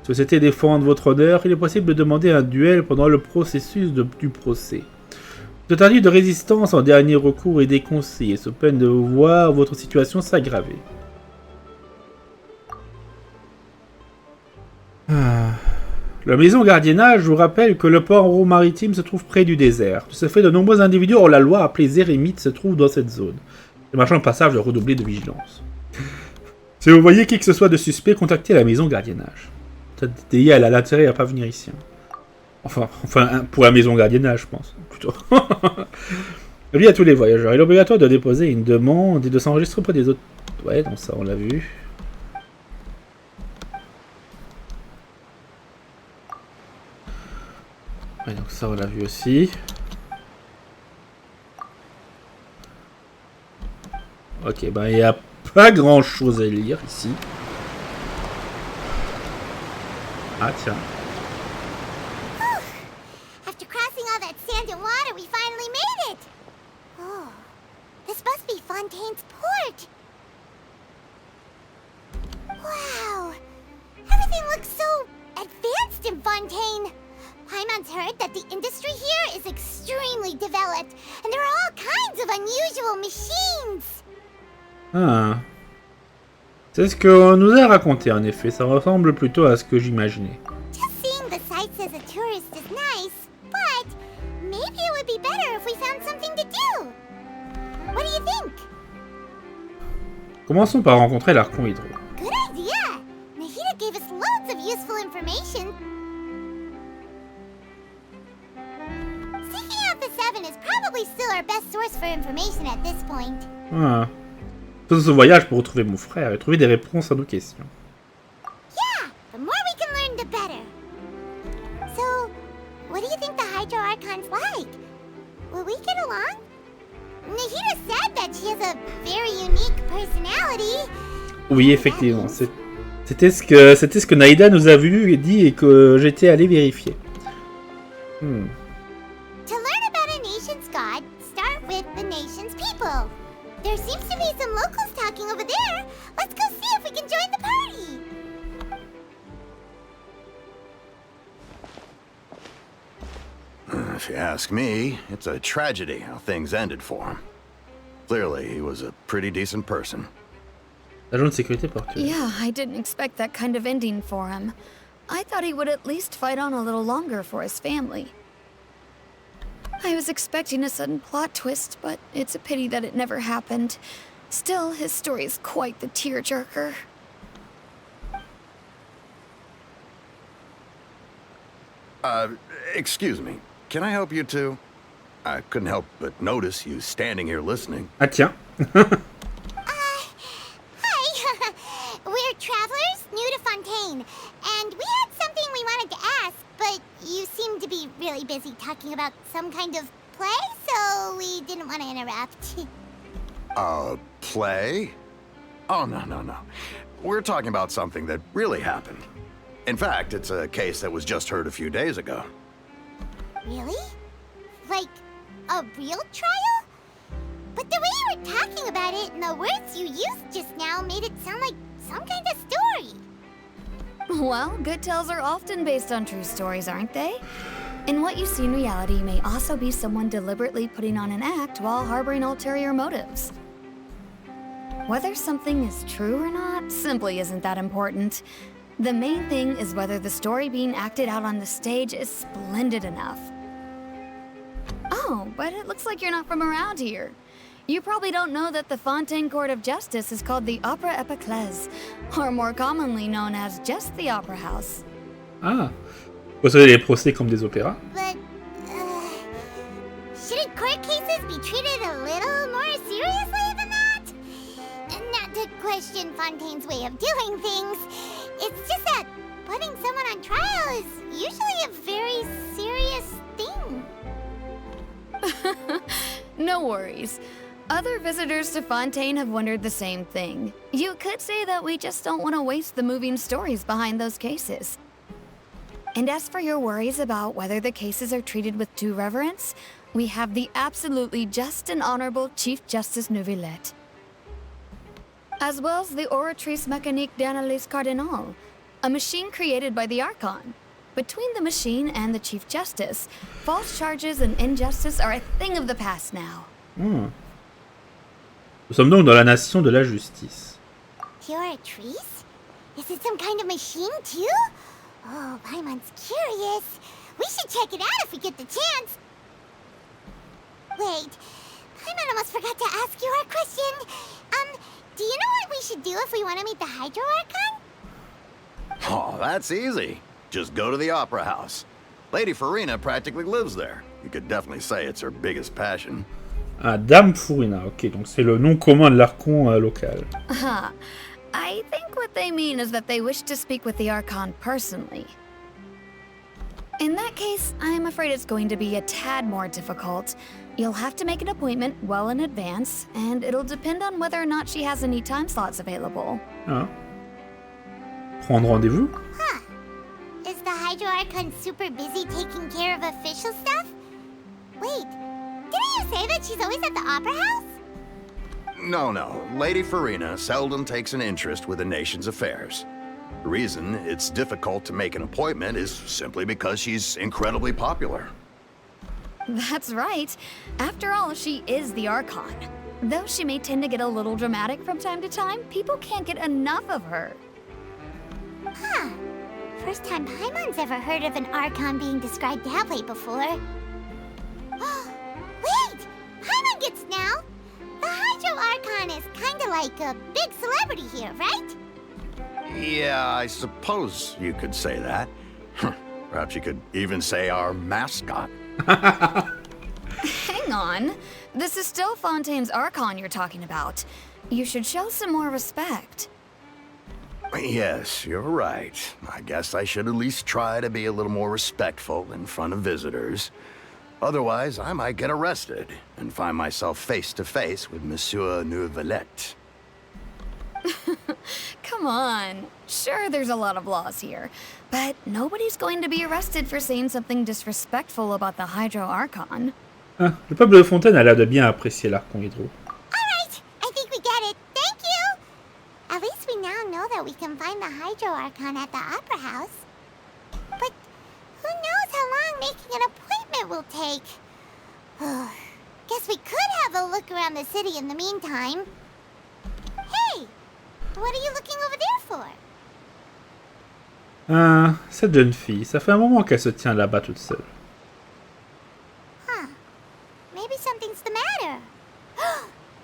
Si vous souhaitez défendre votre honneur, il est possible de demander un duel pendant le processus du procès. Toute tentative de résistance en dernier recours est déconseillée, sous peine de voir votre situation s'aggraver. La maison gardiennage vous rappelle que le port maritime se trouve près du désert. De ce fait, de nombreux individus hors la loi appelés érémites se trouvent dans cette zone. Les marchands de passage doivent redoubler de vigilance. Si vous voyez qui que ce soit de suspect, contactez la maison gardiennage. Cette DI, elle a l'intérêt à pas venir ici. Enfin, pour la maison gardiennage, je pense, plutôt. Avis à tous les voyageurs. Il est obligatoire de déposer une demande et de s'enregistrer auprès des autres... Ouais, donc ça, on l'a vu. Ouais, donc ça, on l'a vu aussi. Ok, bah, il n'y a pas grand-chose à lire ici. Ah, tiens. After crossing all that sand and water, we finally made it! Oh, this must be Fontaine's port! Wow! Everything looks so advanced in Fontaine! Paimon's heard that the industry here is extremely developed, and there are all kinds of unusual machines! Ah. C'est ce qu'on nous a raconté, en effet. Ça ressemble plutôt à ce que j'imaginais. Just seeing the sights as a tourist is nice, but maybe it would be better if we found something to do. What do you think? Commençons par rencontrer l'Archon Hydro. Good idea! Nahida gave us loads of useful information. Seeking out the Seven is probably still our best source for information at this point. Ah. Faisons ce voyage pour retrouver mon frère et trouver des réponses à nos questions. Yeah, the more we can learn, the better. So, what do you think the Hydro Archon's like? Will we get along? Nahida said that she has a very unique personality. Oui, effectivement. C'était ce que Naïda nous a dit et que j'étais allé vérifier. To learn about a nation's god, start with the nation's people. There seems to be some locals talking over there. Let's go see if we can join the party. If you ask me, it's a tragedy how things ended for him. Clearly, he was a pretty decent person. Agent de sécurité portuaire. Yeah, I didn't expect that kind of ending for him. I thought he would at least fight on a little longer for his family. I was expecting a sudden plot twist, but it's a pity that it never happened. Still, his story is quite the tearjerker. Excuse me. Can I help you two? I couldn't help but notice you standing here listening. Ah tiens. Hi. We're travelers new to Fontaine, and we had something we wanted to ask, but you seem to be really busy talking about some kind of play, so we didn't want to interrupt. Play? Oh, no. We're talking about something that really happened. In fact, it's a case that was just heard a few days ago. Really? Like, a real trial? But the way you were talking about it and the words you used just now made it sound like some kind of story. Well, good tales are often based on true stories, aren't they? And what you see in reality may also be someone deliberately putting on an act while harboring ulterior motives. Whether something is true or not simply isn't that important. The main thing is whether the story being acted out on the stage is splendid enough. Oh, but it looks like you're not from around here. You probably don't know that the Fontaine Court of Justice is called the Opera Epiclese, or more commonly known as just the Opera House. Ah. Vous savez les procès comme des opéras. But, shouldn't court cases be treated a little more seriously than that? Not to question Fontaine's way of doing things. It's just that putting someone on trial is usually a very serious thing. No worries. Other visitors to Fontaine have wondered the same thing. You could say that we just don't want to waste the moving stories behind those cases. And as for your worries about whether the cases are treated with due reverence, we have the absolutely just and honorable Chief Justice Neuvillette, as well as the Oratrice Mécanique d'Analyse Cardinal, a machine created by the Archon. Between the machine and the Chief Justice, false charges and injustice are a thing of the past now. Nous sommes donc dans la nation de la justice. Oratrice? Is it some kind of machine too? Oh, Paimon's curious. We should check it out if we get the chance. Wait, Paimon almost forgot to ask you our question. Do you know what we should do if we want to meet the Hydro Archon? Oh, that's easy. Just go to the Opera House. Lady Farina practically lives there. You could definitely say it's her biggest passion. Ah, Dame Furina, ok, donc c'est le nom commun de l'Archon local. I think what they mean is that they wish to speak with the Archon personally. In that case, I'm afraid it's going to be a tad more difficult. You'll have to make an appointment well in advance, and it'll depend on whether or not she has any time slots available. Ah. Prendre rendez-vous? Huh. Is the Hydro Archon super busy taking care of official stuff? Wait, didn't you say that she's always at the Opera House? No. Lady Farina seldom takes an interest with the nation's affairs. The reason it's difficult to make an appointment is simply because she's incredibly popular. That's right. After all, she is the Archon. Though she may tend to get a little dramatic from time to time, people can't get enough of her. Huh. First time Paimon's ever heard of an Archon being described that way before. Wait! Paimon gets now! The Hydro Archon is kinda like a big celebrity here, right? Yeah, I suppose you could say that. Perhaps you could even say our mascot. Hang on. This is still Fontaine's Archon you're talking about. You should show some more respect. Yes, you're right. I guess I should at least try to be a little more respectful in front of visitors. Otherwise, I might get arrested and find myself face to face with Monsieur Neuvillette. Come on. Sure, there's a lot of laws here, but nobody's going to be arrested for saying something disrespectful about the Hydro Archon. Ah, le peuple de Fontaine a l'air de bien apprécier l'Archon Hydro. Alright, I think we get it. Thank you! At least we now know that we can find the Hydro Archon at the Opera House. But who knows how long making an appointment will take? Guess we could have a look around the city in the meantime. Hey! What are you looking over there for? Ah, cette jeune fille, ça fait un moment qu'elle se tient là-bas toute seule. Huh. Maybe something's the matter.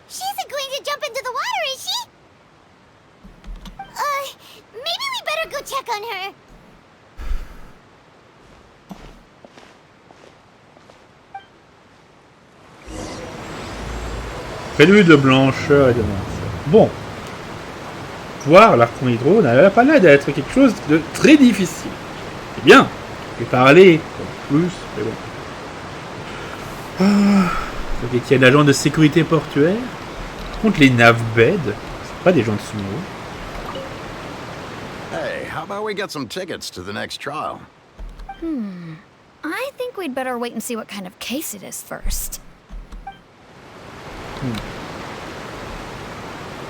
She isn't going to jump into the water, is she? Maybe we better go check on her. Prélude de blancheur et de noirceur. Bon. Voir l'Archon Hydro n'a pas l'air d'être quelque chose de très difficile. C'est bien. Je vais parler plus, mais bon. Faut qu'il y ait un agent de sécurité portuaire. Par contre, les navbeds, c'est pas des gens de sumo. Hey, how about we get some tickets to the next trial? I think we'd better wait and see what kind of case it is first.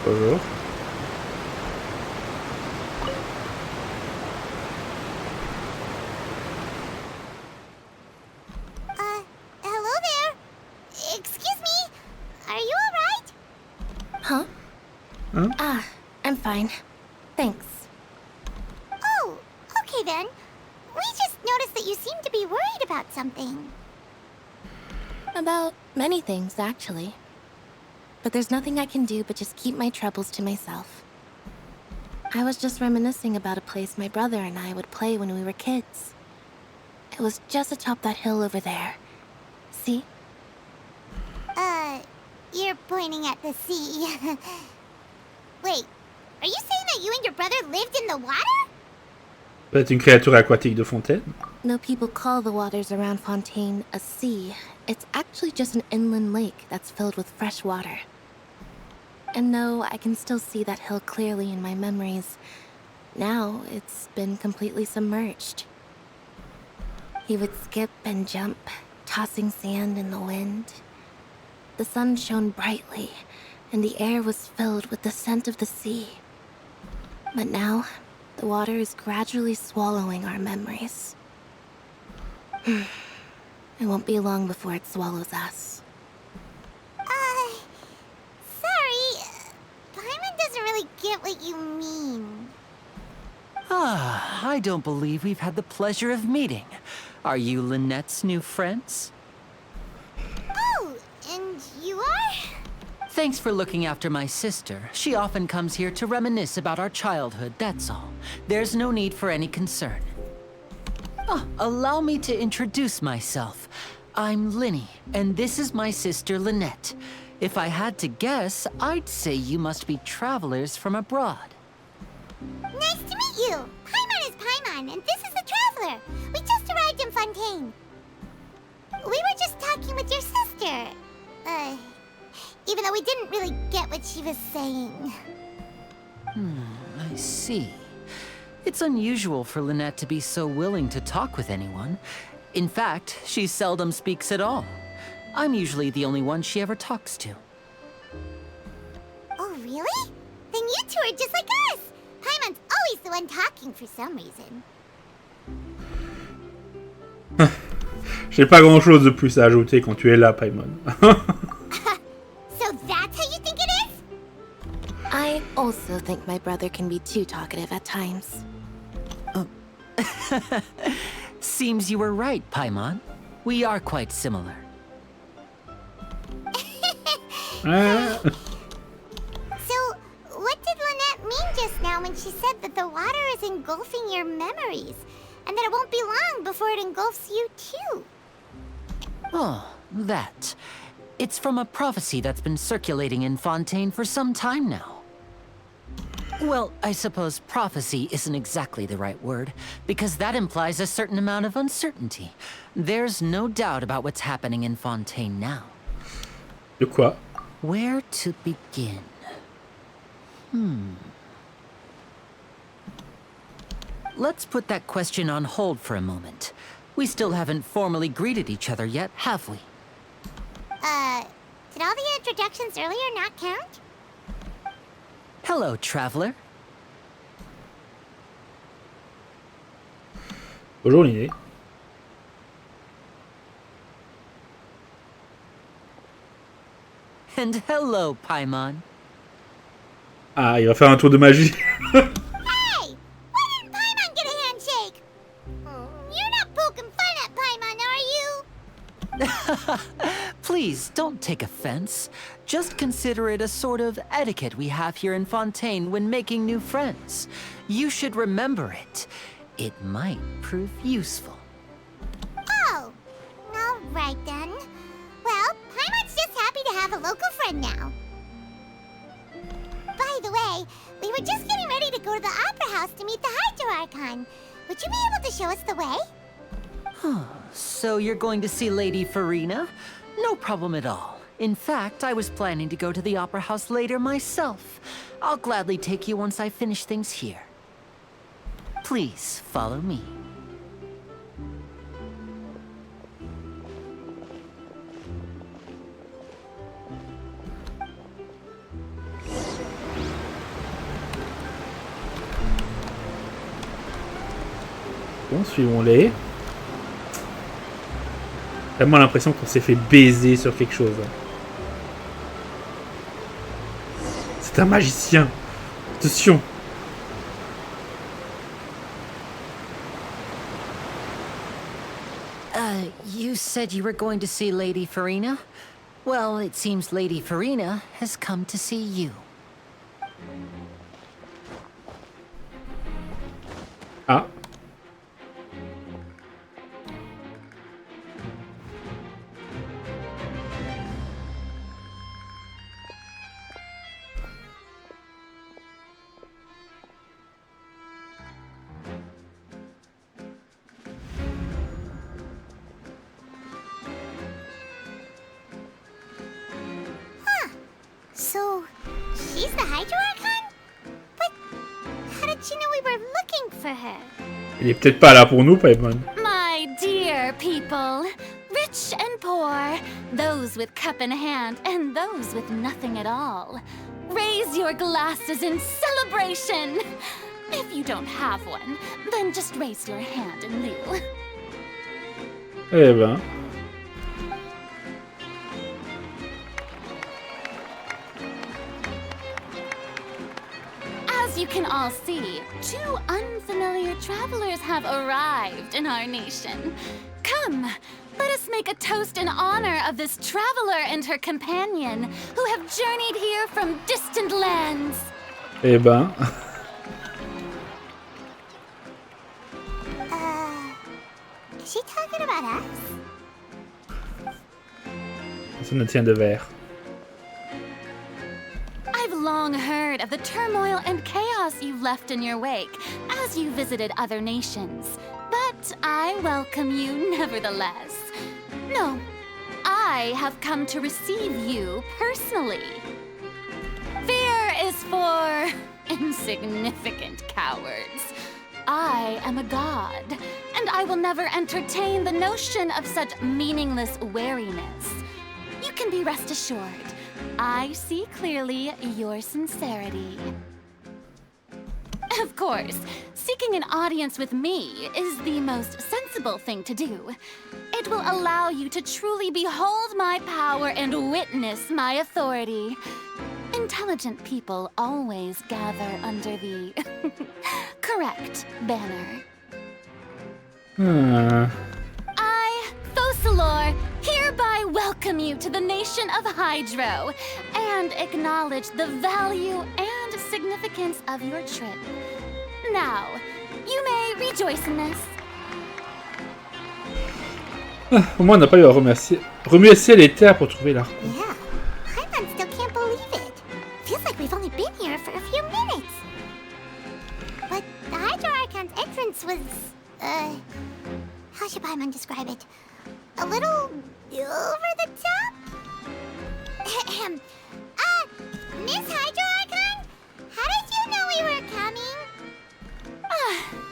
Bonjour. Hello there. Excuse me. Are you alright? Huh? Huh? Ah, I'm fine. Thanks. Oh, okay then. We just noticed that you seem to be worried about something. About many things, actually. But there's nothing I can do but just keep my troubles to myself. I was just reminiscing about a place my brother and I would play when we were kids. It was just atop that hill over there. See? You're pointing at the sea. Wait, are you saying that you and your brother lived in the water? Peut-être une créature aquatique de Fontaine. No people call the waters around Fontaine a sea. It's actually just an inland lake that's filled with fresh water. And though I can still see that hill clearly in my memories, now it's been completely submerged. He would skip and jump, tossing sand in the wind. The sun shone brightly, and the air was filled with the scent of the sea. But now, the water is gradually swallowing our memories. It won't be long before it swallows us. Sorry. Paimon doesn't really get what you mean. I don't believe we've had the pleasure of meeting. Are you Lynette's new friends? Oh, and you are? Thanks for looking after my sister. She often comes here to reminisce about our childhood, that's all. There's no need for any concern. Allow me to introduce myself. I'm Linny, and this is my sister Lynette. If I had to guess, I'd say you must be travelers from abroad. Nice to meet you. Paimon is Paimon, and this is the Traveler. We just arrived in Fontaine. We were just talking with your sister. Even though we didn't really get what she was saying. I see. It's unusual for Lynette to be so willing to talk with anyone. In fact, she seldom speaks at all. I'm usually the only one she ever talks to. Oh, really? Then you two are just like us. Paimon's always the one talking for some reason. J'ai pas grand chose de plus à ajouter quand tu es là, Paimon. So that's how you think it is? I also think my brother can be too talkative at times. Seems you were right, Paimon. We are quite similar. So, what did Lynette mean just now when she said that the water is engulfing your memories? And that it won't be long before it engulfs you too? Oh, that. It's from a prophecy that's been circulating in Fontaine for some time now. Well, I suppose prophecy isn't exactly the right word, because that implies a certain amount of uncertainty. There's no doubt about what's happening in Fontaine now. De quoi? Where to begin? Let's put that question on hold for a moment. We still haven't formally greeted each other yet, have we? Did all the introductions earlier not count? Hello, traveler. Bonjour, Linné. And hello, Paimon. Ah, il va faire un tour de magie. Hey! Why didn't Paimon get a handshake? You're not poking fun at Paimon, are you? Please, don't take offense. Just consider it a sort of etiquette we have here in Fontaine when making new friends. You should remember it. It might prove useful. Oh, all right then. Well, Paimon's just happy to have a local friend now. By the way, we were just getting ready to go to the Opera House to meet the Archon. Would you be able to show us the way? So you're going to see Lady Farina? No problem at all. In fact, I was planning to go to the Opera House later myself. I'll gladly take you once I finish things here. Please, follow me. Bon, suivons-les. J'ai vraiment l'impression qu'on s'est fait baiser sur quelque chose. C'est un magicien. Attention. You said you were going to see Lady Farina? Well, it seems Lady Farina has come to see you. Ah. So, Hydro Archon? But how did she know we were looking for her? Il est peut-être pas là pour nous, Paimon. My dear people, rich and poor, those with cup in hand and those with nothing at all. Raise your glasses in celebration! If you don't have one, then just raise your hand in lieu. Eh ben. As you can all see, 2 unfamiliar travelers have arrived in our nation. Come, let us make a toast in honor of this traveler and her companion who have journeyed here from distant lands. Eh ben. Is she talking about us? Ça ne tient de verre. I've long heard of the turmoil and chaos you've left in your wake as you visited other nations, but I welcome you nevertheless. No, I have come to receive you personally. Fear is for insignificant cowards. I am a god, and I will never entertain the notion of such meaningless wariness. You can be rest assured, I see clearly your sincerity. Of course, seeking an audience with me is the most sensible thing to do. It will allow you to truly behold my power and witness my authority. Intelligent people always gather under the correct banner. I, Fosalor, hereby welcome you to the nation of Hydro and acknowledge the value and significance of your trip. Now, you may rejoice in this. Au moins, on n'a pas eu à remercier les terres pour trouver l'Archon. Yeah, Paimon still can't believe it. Feels like we've only been here for a few minutes. But the Hydro Archon's entrance was, how should Paimon describe it? A little over the top? Miss Hydro Archon? How did you know we were coming?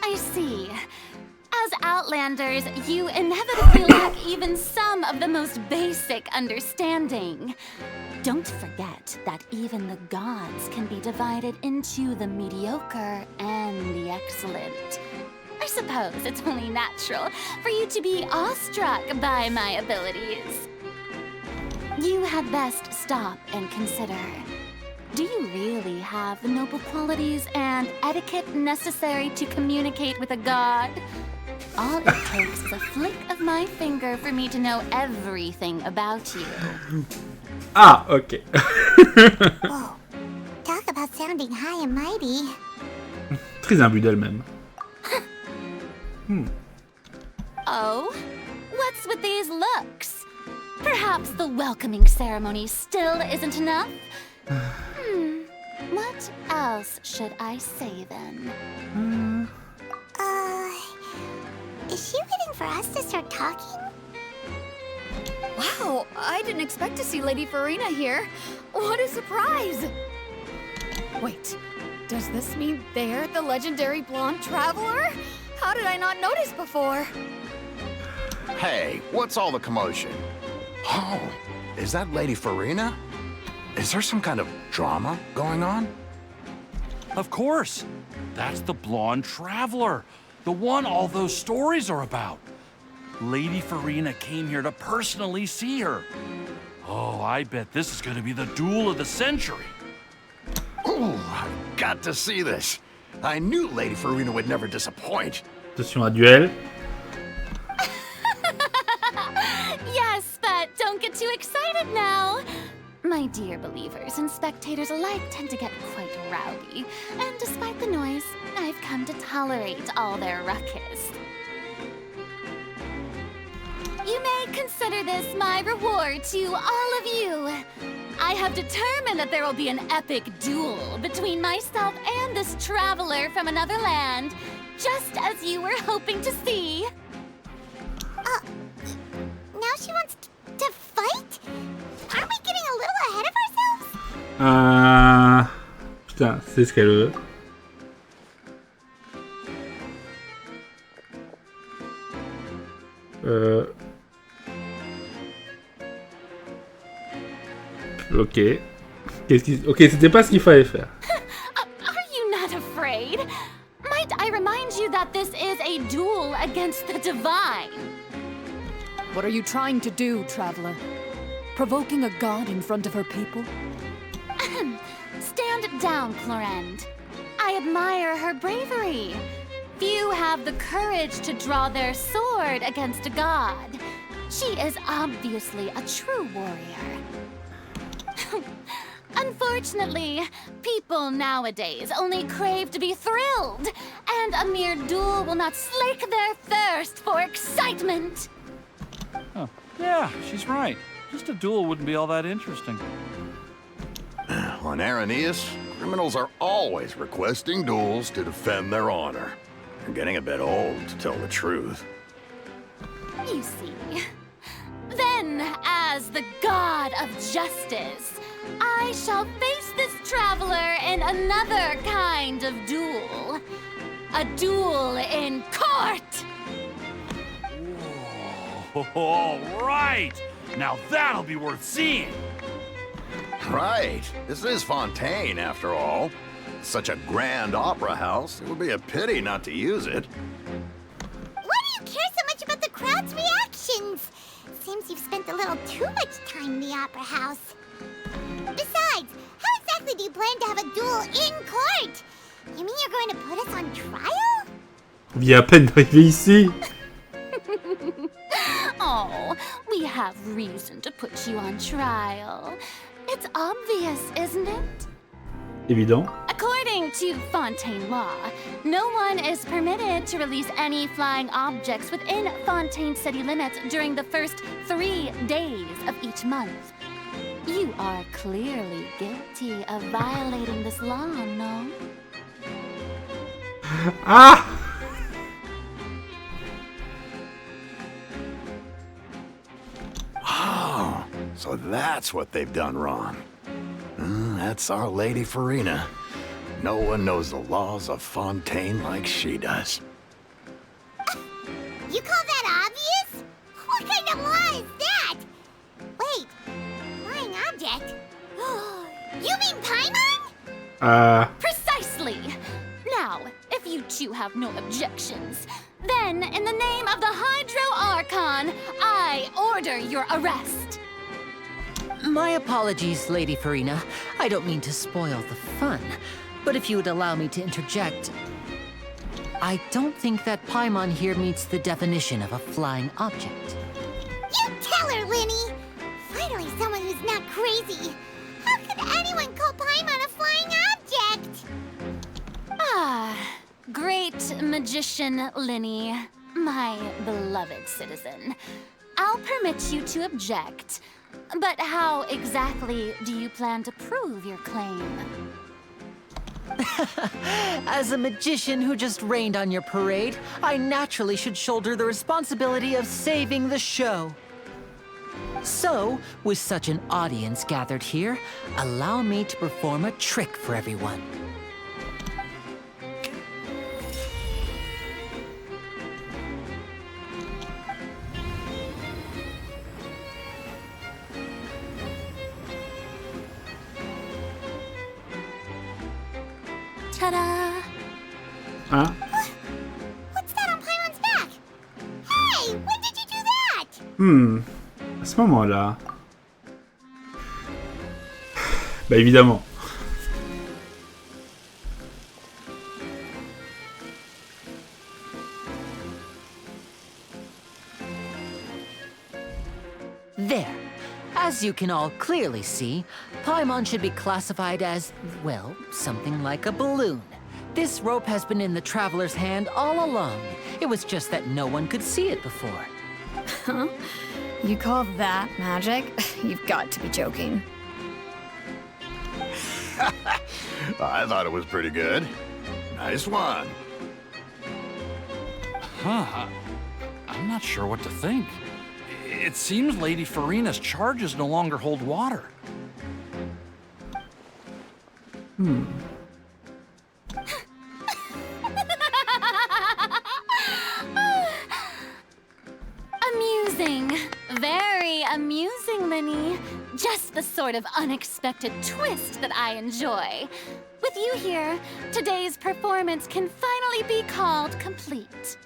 I see. As Outlanders, you inevitably lack even some of the most basic understanding. Don't forget that even the gods can be divided into the mediocre and the excellent. I suppose it's only natural for you to be awestruck by my abilities. You had best stop and consider. Do you really have the noble qualities and etiquette necessary to communicate with a god? All it takes is a flick of my finger for me to know everything about you. Ah, ok. Whoa, talk about sounding high and mighty. Très imbu d'elle-même. Oh? What's with these looks? Perhaps the welcoming ceremony still isn't enough? What else should I say then? Is she waiting for us to start talking? Wow, I didn't expect to see Lady Farina here. What a surprise! Wait, does this mean they're the legendary blonde traveler? How did I not notice before? Hey, what's all the commotion? Oh, is that Lady Farina? Is there some kind of drama going on? Of course. That's the blonde traveler. The one all those stories are about. Lady Farina came here to personally see her. Oh, I bet this is gonna be the duel of the century. Ooh, I've got to see this. I knew Lady Farina would never disappoint. Attention à duel. Yes, but don't get too excited now. My dear believers and spectators alike tend to get quite rowdy, and despite the noise, I've come to tolerate all their ruckus. You may consider this my reward to all of you. I have determined that there will be an epic duel between myself and this traveler from another land, just as you were hoping to see. Now she wants to fight? Aren't we getting a little ahead of ourselves? Putain, c'est ce qu'elle veut. Ok. Ok, c'était pas ce qu'il fallait faire. Are you not afraid? Might I remind you that this is a duel against the divine? What are you trying to do, traveler? Provoking a god in front of her people? Stand down, Clorend. I admire her bravery. Few have the courage to draw their sword against a god. She is obviously a true warrior. Unfortunately, people nowadays only crave to be thrilled, and a mere duel will not slake their thirst for excitement. Oh, yeah, she's right. Just a duel wouldn't be all that interesting. On Arrhenius, criminals are always requesting duels to defend their honor. They're getting a bit old, to tell the truth. You see. Then, as the god of justice, I shall face this traveler in another kind of duel. A duel in court! All right! Now that'll be worth seeing! Right. This is Fontaine, after all. Such a grand opera house, it would be a pity not to use it. Why do you care so much about the crowd's reactions? Seems you've spent a little too much time in the opera house. Besides, how exactly do you plan to have a duel in court? You mean you're going to put us on trial? On vient à peine d'arriver ici. Oh, we have reason to put you on trial. It's obvious, isn't it? Évident. According to Fontaine law, no one is permitted to release any flying objects within Fontaine city limits during the first 3 days of each month. You are clearly guilty of violating this law, no? Ah! Oh, so that's what they've done wrong. That's our Lady Farina. No one knows the laws of Fontaine like she does. You call that obvious? What kind of law is that? Wait, flying object? You mean Paimon? Precisely! Now, if you two have no objections, then in the name of the Hydro Archon, I order your arrest. My apologies, Lady Farina. I don't mean to spoil the fun, but if you would allow me to interject, I don't think that Paimon here meets the definition of a flying object. You tell her, Linny! Finally someone who's not crazy. How could anyone call Paimon a flying object? Ah, great magician Linny, my beloved citizen. I'll permit you to object, but how exactly do you plan to prove your claim? As a magician who just rained on your parade, I naturally should shoulder the responsibility of saving the show. So, with such an audience gathered here, allow me to perform a trick for everyone. Ta-da! Hein? What's that on Paimon's back? Hey, when did you do that? À ce moment-là... Bah évidemment. There. As you can all clearly see, Paimon should be classified as, well, something like a balloon. This rope has been in the traveler's hand all along. It was just that no one could see it before. Huh? You call that magic? You've got to be joking. I thought it was pretty good. Nice one. Huh. I'm not sure what to think. It seems Lady Farina's charges no longer hold water. very amusing, Linny. Just the sort of unexpected twist that I enjoy. With you here, today's performance can finally be called complete.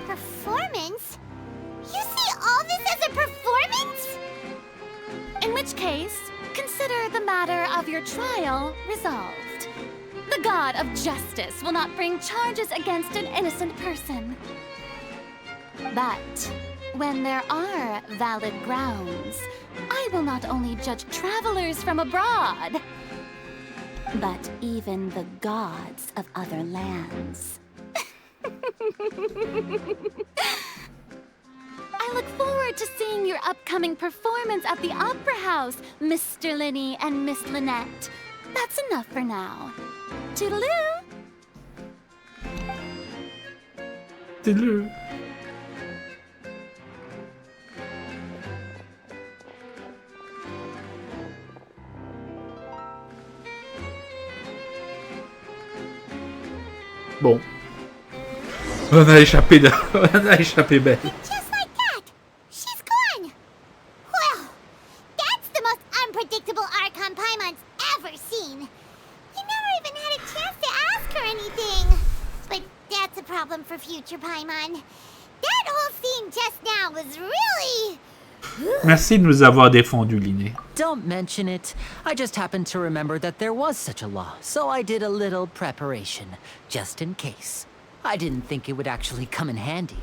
Performance? You see all this as a performance? In which case, consider the matter of your trial resolved. The god of justice will not bring charges against an innocent person. But when there are valid grounds, I will not only judge travelers from abroad, but even the gods of other lands. I look forward to seeing your upcoming performance at the Opera House, Mr. Linny and Miss Lynette. That's enough for now. Toodaloo! Toodaloo. Bon. On a échappé belle. Just like that, she's gone. Well, that's the most unpredictable Archon Paimon's ever seen. We never even had a chance to ask her anything. But that's a problem for future Paimon. That whole scene just now was really... Merci de nous avoir défendu, Linné. Don't mention it. I just happened to remember that there was such a law, so I did a little preparation, just in case. I didn't think it would actually come in handy.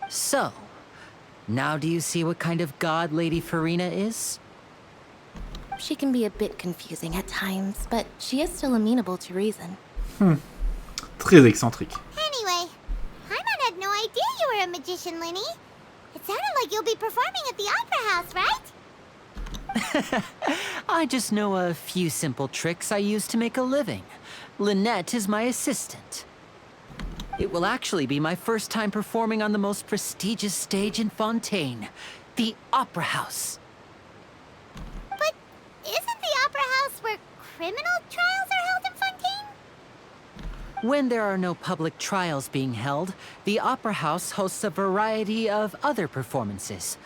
So, now do you see what kind of god Lady Farina is? She can be a bit confusing at times, but she is still amenable to reason. Très excentrique. Anyway, Paimon had no idea you were a magician, Linny. It sounded like you'll be performing at the Opera House, right? I just know a few simple tricks I use to make a living. Lynette is my assistant. It will actually be my first time performing on the most prestigious stage in Fontaine, the Opera House. But isn't the Opera House where criminal trials are held in Fontaine? When there are no public trials being held, the Opera House hosts a variety of other performances.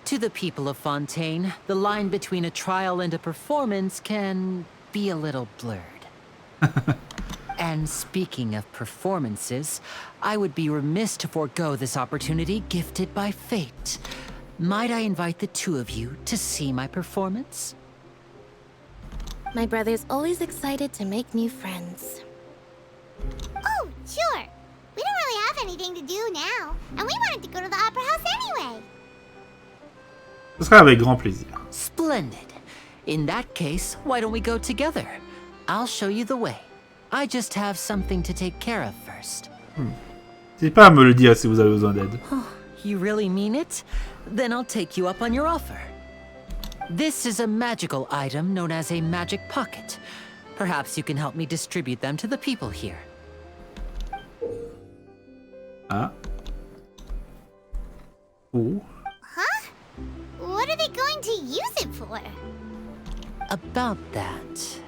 To the people of Fontaine, the line between a trial and a performance can be a little blurred. And speaking of performances, I would be remiss to forego this opportunity gifted by fate. Might I invite the two of you to see my performance? My brother's always excited to make new friends. Oh, sure. We don't really have anything to do now, and we wanted to go to the Opera House anyway. Ce sera avec grand plaisir. Splendid. In that case, why don't we go together? I'll show you the way. I just have something to take care of first. N'hésitez pas à me le dire si vous avez besoin d'aide. You really mean it? Then I'll take you up on your offer. This is a magical item known as a magic pocket. Perhaps you can help me distribute them to the people here. Ah. Oh. Huh? What are they going to use it for? About that...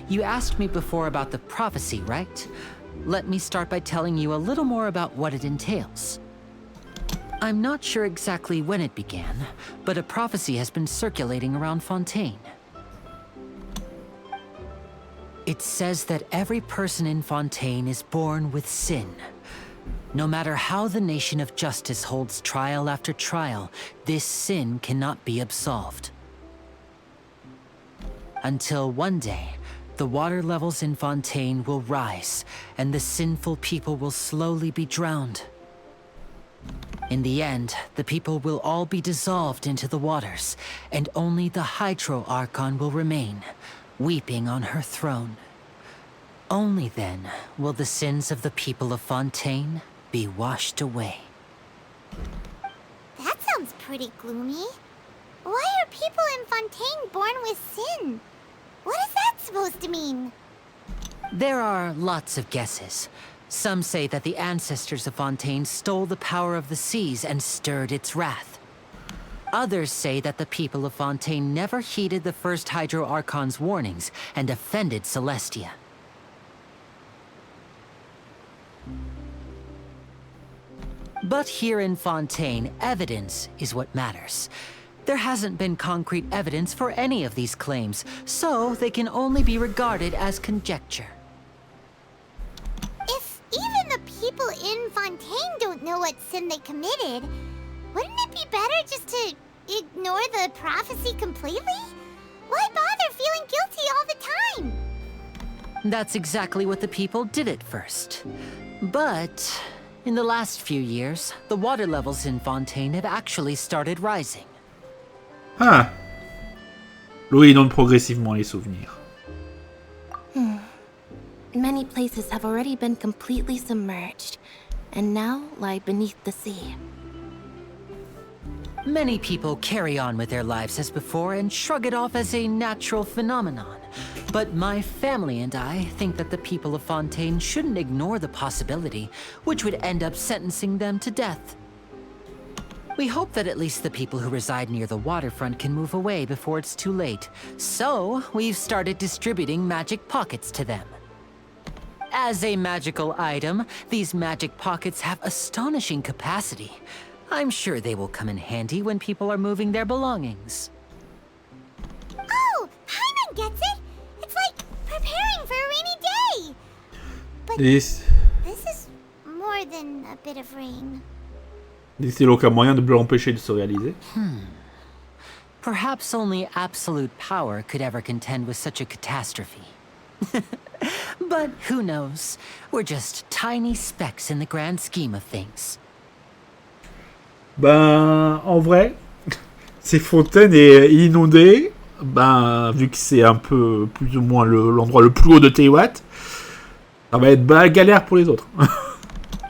You asked me before about the prophecy, right? Let me start by telling you a little more about what it entails. I'm not sure exactly when it began, but a prophecy has been circulating around Fontaine. It says that every person in Fontaine is born with sin. No matter how the nation of justice holds trial after trial, this sin cannot be absolved. Until one day, the water levels in Fontaine will rise, and the sinful people will slowly be drowned. In the end, the people will all be dissolved into the waters, and only the Hydro Archon will remain, weeping on her throne. Only then will the sins of the people of Fontaine be washed away. That sounds pretty gloomy. Why are people in Fontaine born with sin? What is that supposed to mean? There are lots of guesses. Some say that the ancestors of Fontaine stole the power of the seas and stirred its wrath. Others say that the people of Fontaine never heeded the first Hydro Archon's warnings and offended Celestia. But here in Fontaine, evidence is what matters. There hasn't been concrete evidence for any of these claims, so they can only be regarded as conjecture. If even the people in Fontaine don't know what sin they committed, wouldn't it be better just to ignore the prophecy completely? Why bother feeling guilty all the time? That's exactly what the people did at first. But in the last few years, the water levels in Fontaine have actually started rising. Ah. Louis inonde progressivement les souvenirs. Many places have already been completely submerged, and now lie beneath the sea. Many people carry on with their lives as before and shrug it off as a natural phenomenon. But my family and I think that the people of Fontaine shouldn't ignore the possibility, which would end up sentencing them to death. We hope that at least the people who reside near the waterfront can move away before it's too late. So, we've started distributing magic pockets to them. As a magical item, these magic pockets have astonishing capacity. I'm sure they will come in handy when people are moving their belongings. Oh, Paimon gets it! It's like preparing for a rainy day! But This is more than a bit of rain. N'est-il aucun moyen de l'empêcher de se réaliser? Perhaps only absolute power could ever contend with such a catastrophe. But who knows? We're just tiny specks in the grand scheme of things. Ben, en vrai, si Fontaine est inondée, ben, vu que c'est un peu plus ou moins l'endroit le plus haut de Teyvat, ça va être galère pour les autres.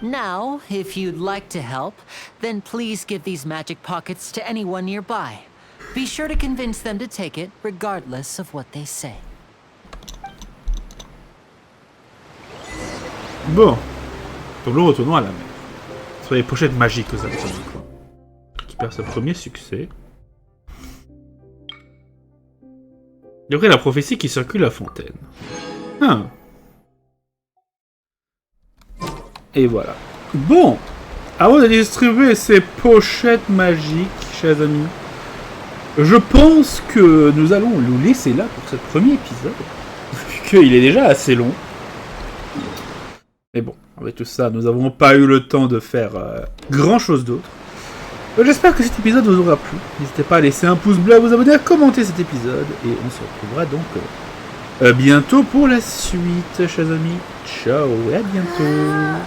Now, if you'd like to help, then please give these magic pockets to anyone nearby. Be sure to convince them to take it, regardless of what they say. Bon, donc nous retournons à la mer. Sur les pochettes magiques aux Alchons. Récupère ce premier succès. D'après la prophétie qui circule à Fontaine. Ah. Et voilà. Bon, avant de distribuer ces pochettes magiques, chers amis, je pense que nous allons nous laisser là pour ce premier épisode, vu qu'il est déjà assez long. Mais bon, avec tout ça, nous n'avons pas eu le temps de faire grand chose d'autre. J'espère que cet épisode vous aura plu. N'hésitez pas à laisser un pouce bleu, à vous abonner, à commenter cet épisode. Et on se retrouvera donc bientôt pour la suite, chers amis. Ciao et à bientôt.